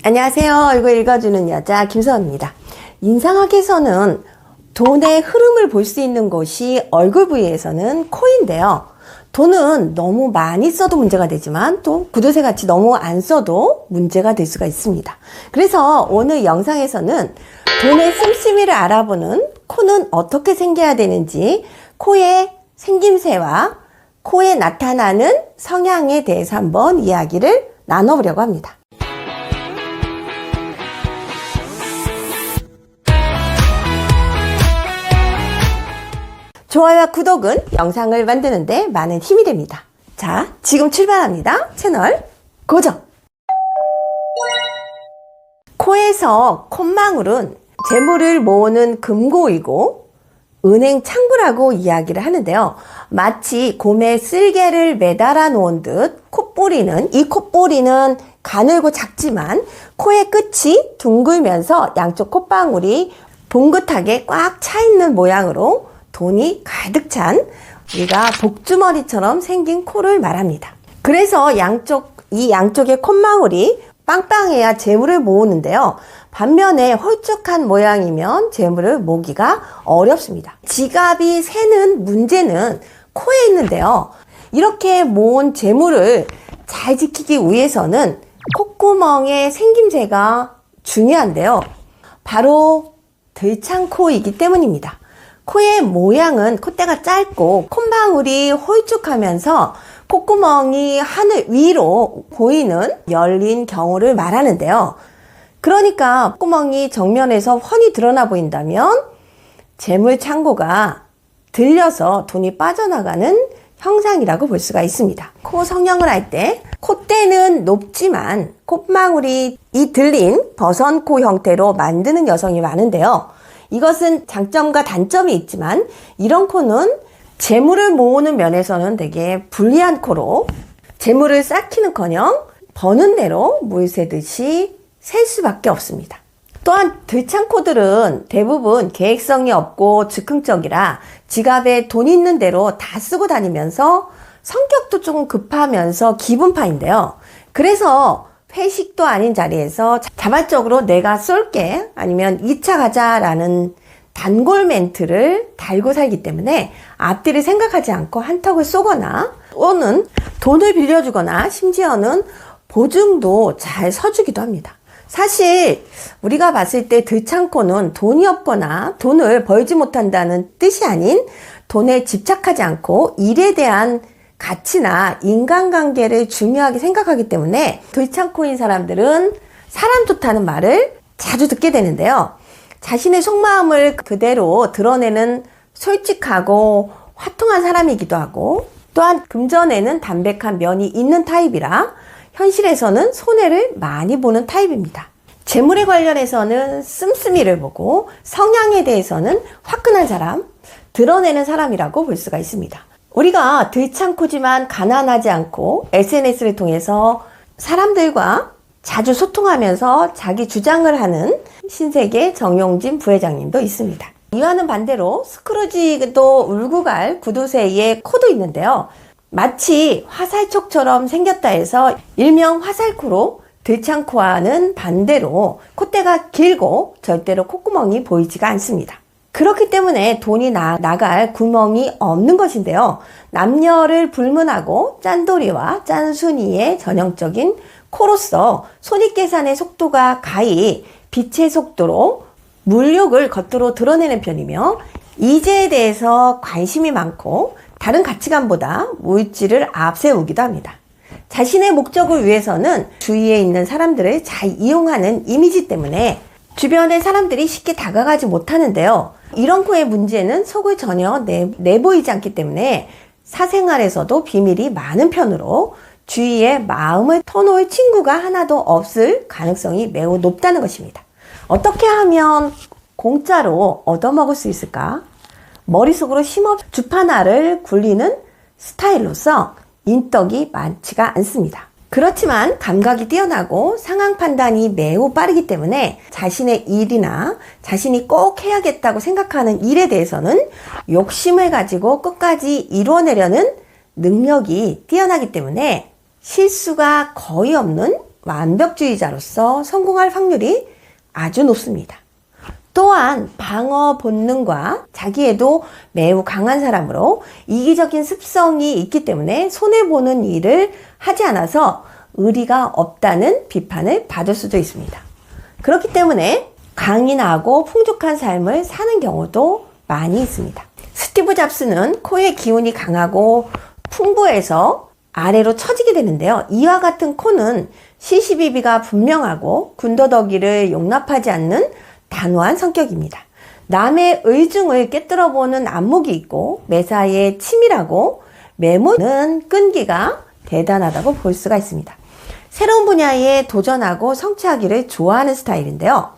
안녕하세요. 이거 읽어주는 여자 김서은입니다. 인상학에서는 돈의 흐름을 볼 수 있는 곳이 얼굴 부위에서는 코인데요. 돈은 너무 많이 써도 문제가 되지만 또 구두쇠 같이 너무 안 써도 문제가 될 수가 있습니다. 그래서 오늘 영상에서는 돈의 씀씀이를 알아보는 코는 어떻게 생겨야 되는지, 코의 생김새와 코에 나타나는 성향에 대해서 한번 이야기를 나눠보려고 합니다. 좋아요와 구독은 영상을 만드는데 많은 힘이 됩니다. 자, 지금 출발합니다. 채널 고정! 코에서 콧망울은 재물을 모으는 금고이고 은행 창구라고 이야기를 하는데요. 마치 곰에 쓸개를 매달아 놓은 듯 이 콧뿌리는 가늘고 작지만 코의 끝이 둥글면서 양쪽 콧방울이 봉긋하게 꽉 차 있는 모양으로 돈이 가득 찬 우리가 복주머니처럼 생긴 코를 말합니다. 그래서 이 양쪽의 콧망울이 빵빵해야 재물을 모으는데요. 반면에 홀쭉한 모양이면 재물을 모으기가 어렵습니다. 지갑이 새는 문제는 코에 있는데요. 이렇게 모은 재물을 잘 지키기 위해서는 콧구멍의 생김새가 중요한데요. 바로 들창코이기 때문입니다. 코의 모양은 콧대가 짧고 콧망울이 홀쭉하면서 콧구멍이 하늘 위로 보이는 열린 경우를 말하는데요. 그러니까 콧구멍이 정면에서 훤히 드러나 보인다면 재물 창고가 들려서 돈이 빠져나가는 형상이라고 볼 수가 있습니다. 코 성형을 할 때 콧대는 높지만 콧망울이 들린 버선코 형태로 만드는 여성이 많은데요. 이것은 장점과 단점이 있지만 이런 코는 재물을 모으는 면에서는 되게 불리한 코로 재물을 쌓기는커녕 버는 대로 물 새듯이 셀 수밖에 없습니다. 또한 들창코들은 대부분 계획성이 없고 즉흥적이라 지갑에 돈 있는 대로 다 쓰고 다니면서 성격도 조금 급하면서 기분파인데요. 그래서 회식도 아닌 자리에서 자발적으로 내가 쏠게 아니면 2차 가자라는 단골 멘트를 달고 살기 때문에 앞뒤를 생각하지 않고 한턱을 쏘거나 또는 돈을 빌려주거나 심지어는 보증도 잘 서주기도 합니다. 사실 우리가 봤을 때 들창코는 돈이 없거나 돈을 벌지 못한다는 뜻이 아닌 돈에 집착하지 않고 일에 대한 가치나 인간관계를 중요하게 생각하기 때문에 들창코인 사람들은 사람 좋다는 말을 자주 듣게 되는데요. 자신의 속마음을 그대로 드러내는 솔직하고 화통한 사람이기도 하고 또한 금전에는 담백한 면이 있는 타입이라 현실에서는 손해를 많이 보는 타입입니다. 재물에 관련해서는 씀씀이를 보고 성향에 대해서는 화끈한 사람, 드러내는 사람이라고 볼 수가 있습니다. 우리가 들창코지만 가난하지 않고 SNS를 통해서 사람들과 자주 소통하면서 자기 주장을 하는 신세계 정용진 부회장님도 있습니다. 이와는 반대로 스크루지도 울고 갈 구두쇠의 코도 있는데요. 마치 화살촉처럼 생겼다 해서 일명 화살코로 들창코와는 반대로 콧대가 길고 절대로 콧구멍이 보이지가 않습니다. 그렇기 때문에 돈이 나갈 구멍이 없는 것인데요. 남녀를 불문하고 짠돌이와 짠순이의 전형적인 코로서 손익계산의 속도가 가히 빛의 속도로 물욕을 겉으로 드러내는 편이며 이제에 대해서 관심이 많고 다른 가치관보다 물질을 앞세우기도 합니다. 자신의 목적을 위해서는 주위에 있는 사람들을 잘 이용하는 이미지 때문에 주변의 사람들이 쉽게 다가가지 못하는데요. 이런 코의 문제는 속을 전혀 내보이지 않기 때문에 사생활에서도 비밀이 많은 편으로 주위에 마음을 터놓을 친구가 하나도 없을 가능성이 매우 높다는 것입니다. 어떻게 하면 공짜로 얻어먹을 수 있을까? 머릿속으로 쉼없이 주파나를 굴리는 스타일로서 인덕이 많지가 않습니다. 그렇지만 감각이 뛰어나고 상황 판단이 매우 빠르기 때문에 자신의 일이나 자신이 꼭 해야겠다고 생각하는 일에 대해서는 욕심을 가지고 끝까지 이루어내려는 능력이 뛰어나기 때문에 실수가 거의 없는 완벽주의자로서 성공할 확률이 아주 높습니다. 또한 방어 본능과 자기애도 매우 강한 사람으로 이기적인 습성이 있기 때문에 손해보는 일을 하지 않아서 의리가 없다는 비판을 받을 수도 있습니다. 그렇기 때문에 강인하고 풍족한 삶을 사는 경우도 많이 있습니다. 스티브 잡스는 코의 기운이 강하고 풍부해서 아래로 처지게 되는데요. 이와 같은 코는 시시비비가 분명하고 군더더기를 용납하지 않는 단호한 성격입니다. 남의 의중을 깨뜨려보는 안목이 있고 매사에 치밀하고 매모는 끈기가 대단하다고 볼 수가 있습니다. 새로운 분야에 도전하고 성취하기를 좋아하는 스타일인데요.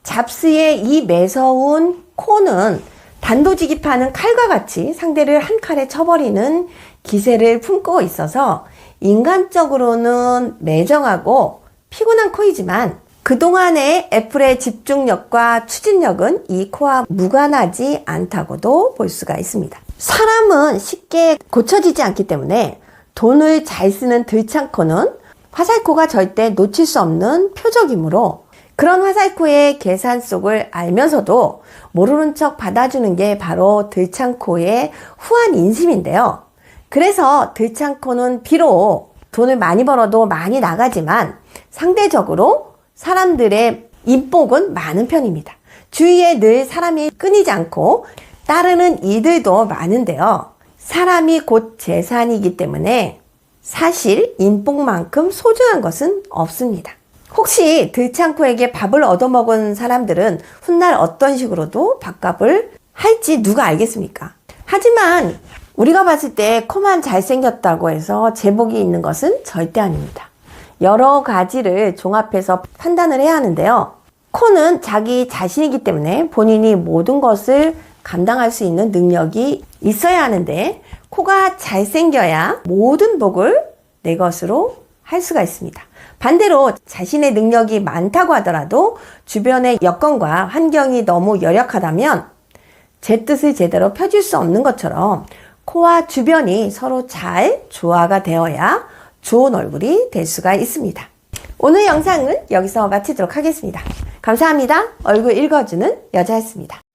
잡스의 이 매서운 코는 단도직입하는 칼과 같이 상대를 한 칼에 쳐버리는 기세를 품고 있어서 인간적으로는 매정하고 피곤한 코이지만 그동안의 애플의 집중력과 추진력은 이 코와 무관하지 않다고도 볼 수가 있습니다. 사람은 쉽게 고쳐지지 않기 때문에 돈을 잘 쓰는 들창코는 화살코가 절대 놓칠 수 없는 표적이므로 그런 화살코의 계산 속을 알면서도 모르는 척 받아주는 게 바로 들창코의 후한 인심인데요. 그래서 들창코는 비록 돈을 많이 벌어도 많이 나가지만 상대적으로 사람들의 인복은 많은 편입니다. 주위에 늘 사람이 끊이지 않고 따르는 이들도 많은데요. 사람이 곧 재산이기 때문에 사실 인복만큼 소중한 것은 없습니다. 혹시 들창코에게 밥을 얻어먹은 사람들은 훗날 어떤 식으로도 밥값을 할지 누가 알겠습니까? 하지만 우리가 봤을 때 코만 잘생겼다고 해서 제복이 있는 것은 절대 아닙니다. 여러 가지를 종합해서 판단을 해야 하는데요. 코는 자기 자신이기 때문에 본인이 모든 것을 감당할 수 있는 능력이 있어야 하는데 코가 잘생겨야 모든 복을 내 것으로 할 수가 있습니다. 반대로 자신의 능력이 많다고 하더라도 주변의 여건과 환경이 너무 열악하다면 제 뜻을 제대로 펴줄 수 없는 것처럼 코와 주변이 서로 잘 조화가 되어야 좋은 얼굴이 될 수가 있습니다. 오늘 영상은 여기서 마치도록 하겠습니다. 감사합니다. 얼굴 읽어주는 여자였습니다.